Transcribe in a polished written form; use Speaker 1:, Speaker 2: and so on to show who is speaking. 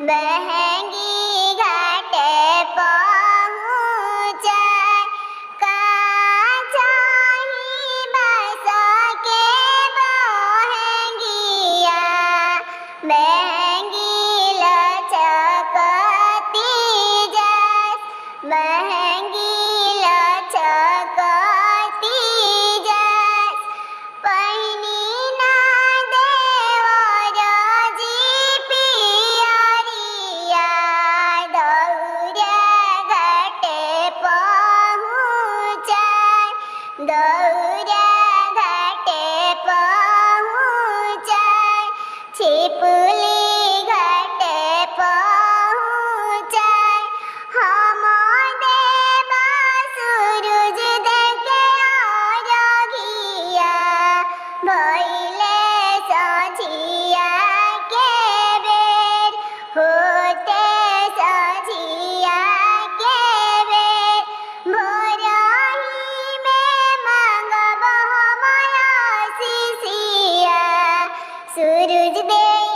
Speaker 1: बहंगी घाट पहुँचे काचाही बस के बहंगिया बहंगी लचकती जस बहंगी लचकती जस पहिनी ना देवर जी पियरिया दौड़े घाटे पहुँचे दौड़े घाटे पहुँचे छिपुली घाटे पहुँचे हम देवा सूरज देखे अरघिया भइले सझिया के बेर होते सझिया के बेर भोरही में मांगब हम आशीषिया सूरज देव